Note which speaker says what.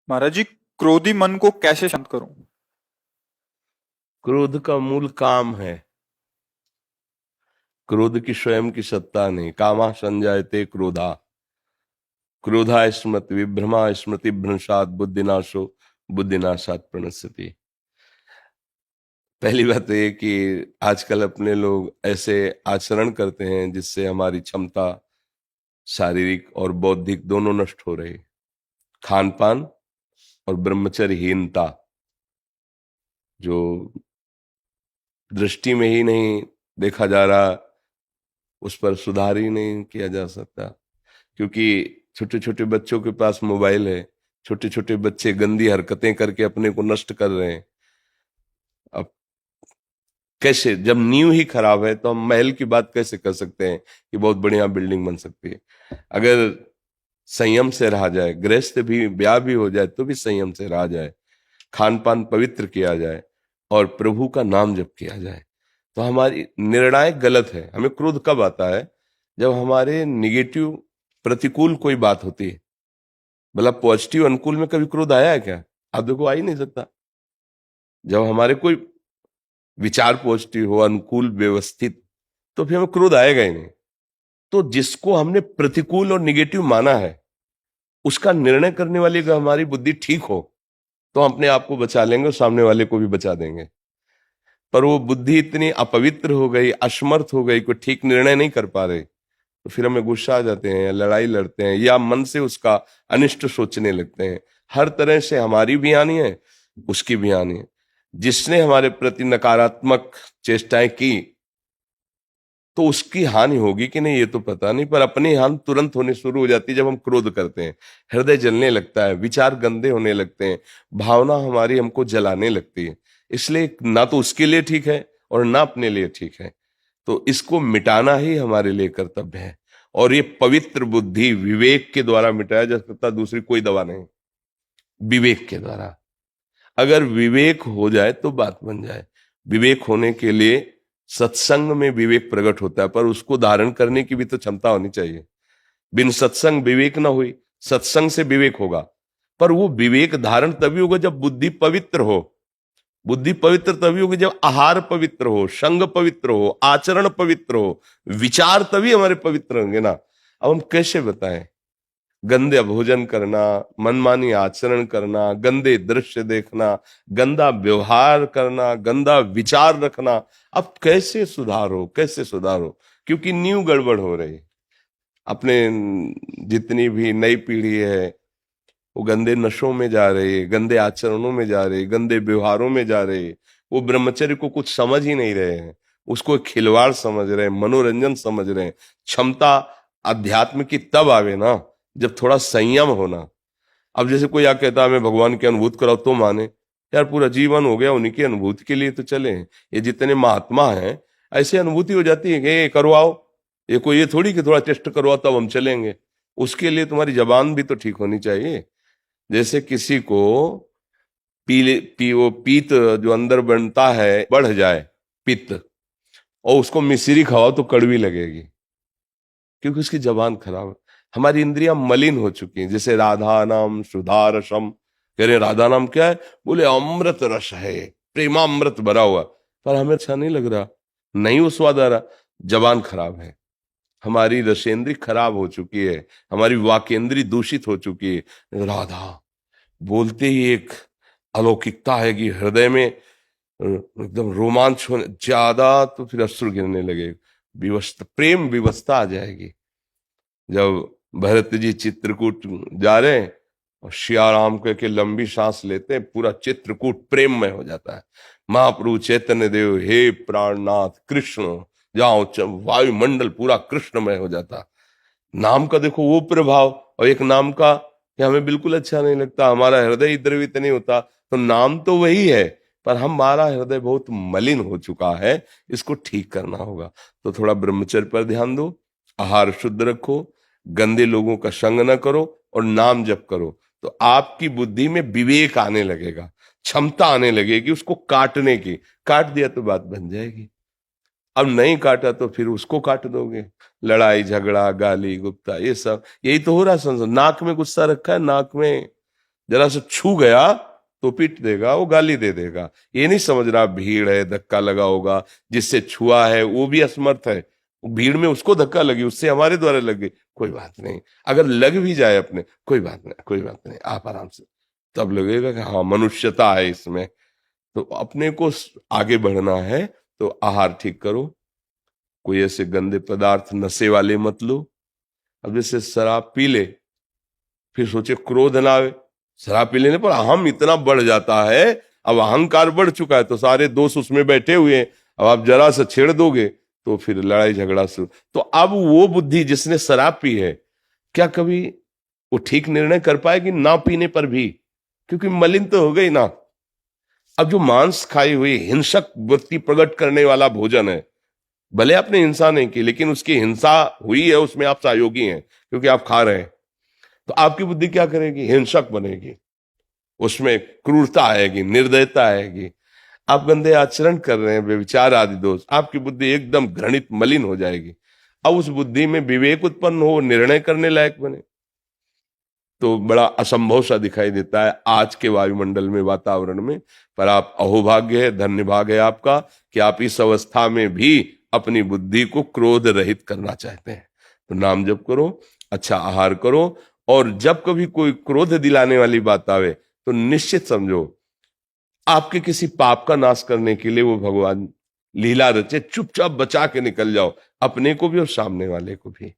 Speaker 1: महाराज जी, क्रोधी मन को कैसे शांत करूं?
Speaker 2: क्रोध का मूल काम है। क्रोध की स्वयं की सत्ता नहीं। कामा संजायते क्रोधा, क्रोधा स्मृति विभ्रमा स्मृति भ्रंशात बुद्धिनाशो बुद्धिनाशात प्रणश्यति। पहली बात तो ये कि आजकल अपने लोग ऐसे आचरण करते हैं जिससे हमारी क्षमता शारीरिक और बौद्धिक दोनों नष्ट हो रही। खान पान और ब्रह्मचर्यहीनता, जो दृष्टि में ही नहीं देखा जा रहा, उस पर सुधार ही नहीं किया जा सकता। क्योंकि छोटे छोटे बच्चों के पास मोबाइल है, छोटे छोटे बच्चे गंदी हरकतें करके अपने को नष्ट कर रहे हैं। अब कैसे, जब नींव ही खराब है तो हम महल की बात कैसे कर सकते हैं कि बहुत बढ़िया बिल्डिंग बन सकती है? अगर संयम से रहा जाए, गृहस्थ भी ब्याह भी हो जाए तो भी संयम से रहा जाए, खान पान पवित्र किया जाए और प्रभु का नाम जप किया जाए, तो हमारी निर्णायक गलत है। हमें क्रोध कब आता है? जब हमारे निगेटिव प्रतिकूल कोई बात होती है। मतलब पॉजिटिव अनुकूल में कभी क्रोध आया है क्या? आप देखो, आ ही नहीं सकता। जब हमारे कोई विचार पॉजिटिव हो, अनुकूल, व्यवस्थित, तो फिर हमें क्रोध आएगा ही नहीं। तो जिसको हमने प्रतिकूल और निगेटिव माना है, उसका निर्णय करने वाली अगर हमारी बुद्धि ठीक हो तो हम अपने आप को बचा लेंगे और सामने वाले को भी बचा देंगे। पर वो बुद्धि इतनी अपवित्र हो गई, असमर्थ हो गई, कोई ठीक निर्णय नहीं कर पा रहे, तो फिर हमें गुस्सा आ जाते हैं, लड़ाई लड़ते हैं, या मन से उसका अनिष्ट सोचने लगते हैं। हर तरह से हमारी भी हानि है, उसकी भी हानि है। जिसने हमारे प्रति नकारात्मक चेष्टाएं की तो उसकी हानि होगी कि नहीं ये तो पता नहीं, पर अपनी हानि तुरंत होने शुरू हो जाती है जब हम क्रोध करते हैं। हृदय जलने लगता है, विचार गंदे होने लगते हैं, भावना हमारी हमको जलाने लगती है। इसलिए ना तो उसके लिए ठीक है और ना अपने लिए ठीक है। तो इसको मिटाना ही हमारे लिए कर्तव्य है। और ये पवित्र बुद्धि विवेक के द्वारा मिटाया जा सकता, दूसरी कोई दवा नहीं। विवेक के द्वारा, अगर विवेक हो जाए तो बात बन जाए। विवेक होने के लिए सत्संग में विवेक प्रकट होता है, पर उसको धारण करने की भी तो क्षमता होनी चाहिए। बिन सत्संग विवेक ना हुई। सत्संग से विवेक होगा, पर वो विवेक धारण तभी होगा जब बुद्धि पवित्र हो। बुद्धि पवित्र तभी होगी जब आहार पवित्र हो, संग पवित्र हो, आचरण पवित्र हो, विचार तभी हमारे पवित्र होंगे ना। अब हम कैसे बताएं? गंदे भोजन करना, मनमानी आचरण करना, गंदे दृश्य देखना, गंदा व्यवहार करना, गंदा विचार रखना, अब कैसे सुधारो, कैसे सुधारो? क्योंकि नींव गड़बड़ हो रही। अपने जितनी भी नई पीढ़ी है वो गंदे नशों में जा रहे, गंदे आचरणों में जा रहे, गंदे व्यवहारों में जा रहे। वो ब्रह्मचर्य को कुछ समझ ही नहीं रहे हैं, उसको एक खिलवाड़ समझ रहे हैं, मनोरंजन समझ रहे हैं। क्षमता अध्यात्म की तब आवे ना जब थोड़ा संयम होना। अब जैसे कोई आ कहता है हमें भगवान की अनुभूति कराओ तो माने, यार पूरा जीवन हो गया उन्हीं की अनुभूति के लिए तो चले। ये जितने महात्मा हैं ऐसी अनुभूति हो जाती है कि ये करवाओ, ये कोई ये थोड़ी कि थोड़ा टेस्ट करवाओ तब हम चलेंगे। उसके लिए तुम्हारी जबान भी तो ठीक होनी चाहिए। जैसे किसी को वो पीत जो अंदर बनता है बढ़ जाए, पित्त, और उसको मिश्री खाओ तो कड़वी लगेगी, क्योंकि उसकी जबान खराब है। हमारी इंद्रियां मलिन हो चुकी हैं। जैसे राधा नाम सुधा रसम, कह रहे राधा नाम क्या है? बोले अमृत रस है, प्रेमामृत भरा हुआ, पर हमें अच्छा नहीं लग रहा, नहीं वो स्वाद आ रहा। जबान खराब है, हमारी रसेंद्री खराब हो चुकी है, हमारी वाकेंद्री दूषित हो चुकी है। राधा बोलते ही एक अलौकिकता है कि हृदय में एकदम रोमांच होने ज्यादा, तो फिर अश्रु गिरने लगे, विवस्था, प्रेम विवस्था आ जाएगी। जब भरत जी चित्रकूट जा रहे हैं और सिया राम कह के लंबी सांस लेते हैं, पूरा चित्रकूट प्रेममय हो जाता है। महाप्रभु चैतन्य देव, हे प्राणनाथ कृष्ण, जाओ वायुमंडल पूरा कृष्णमय हो जाता। नाम का देखो वो प्रभाव, और एक नाम का कि हमें बिल्कुल अच्छा नहीं लगता, हमारा हृदय द्रवित नहीं होता। तो नाम तो वही है, पर हमारा हृदय बहुत मलिन हो चुका है, इसको ठीक करना होगा। तो थोड़ा ब्रह्मचर्य पर ध्यान दो, आहार शुद्ध रखो, गंदे लोगों का संग न करो और नाम जप करो। तो आपकी बुद्धि में विवेक आने लगेगा, क्षमता आने लगेगी उसको काटने की। काट दिया तो बात बन जाएगी। अब नहीं काटा तो फिर उसको काट दोगे। लड़ाई झगड़ा गाली गुप्ता ये सब यही तो हो रहा है। संसार नाक में गुस्सा रखा है, नाक में जरा से छू गया तो पीट देगा, वो गाली दे देगा। ये नहीं समझ रहा भीड़ है, धक्का लगा होगा, जिससे छुआ है वो भी असमर्थ है, भीड़ में उसको धक्का लगी, उससे हमारे द्वारा लगे, कोई बात नहीं। अगर लग भी जाए अपने, कोई बात नहीं, कोई बात नहीं, आप आराम से, तब लगेगा कि हाँ मनुष्यता है इसमें। तो अपने को आगे बढ़ना है तो आहार ठीक करो, कोई ऐसे गंदे पदार्थ नशे वाले मत लो। अब जैसे शराब पी ले, फिर सोचे क्रोध ना आवे, शराब पी लेने पर अहम इतना बढ़ जाता है, अब अहंकार बढ़ चुका है, तो सारे दोस्त उसमें बैठे हुए हैं, अब आप जरा सा छेड़ दोगे तो फिर लड़ाई झगड़ा शुरू। तो अब वो बुद्धि जिसने शराब पी है, क्या कभी वो ठीक निर्णय कर पाएगी ना पीने पर भी? क्योंकि मलिन तो हो गई ना। अब जो मांस खाई हुई हिंसक वृत्ति प्रकट करने वाला भोजन है, भले आपने हिंसा नहीं की, लेकिन उसकी हिंसा हुई है, उसमें आप सहयोगी हैं क्योंकि आप खा रहे हैं, तो आपकी बुद्धि क्या करेगी? हिंसक बनेगी, उसमें क्रूरता आएगी, निर्दयता आएगी। आप गंदे आचरण कर रहे हैं, व्यभिचार आदि दोष, आपकी बुद्धि एकदम घृणित मलिन हो जाएगी। अब उस बुद्धि में विवेक उत्पन्न हो, निर्णय करने लायक बने, तो बड़ा असंभव सा दिखाई देता है आज के वायुमंडल में, वातावरण में। पर आप अहोभाग्य है, धन्य भाग है आपका कि आप इस अवस्था में भी अपनी बुद्धि को क्रोध रहित करना चाहते हैं। तो नाम जप करो, अच्छा आहार करो, और जब कभी कोई क्रोध दिलाने वाली बात आवे तो निश्चित समझो आपके किसी पाप का नाश करने के लिए वो भगवान लीला रचे, चुपचाप बचा के निकल जाओ, अपने को भी और सामने वाले को भी।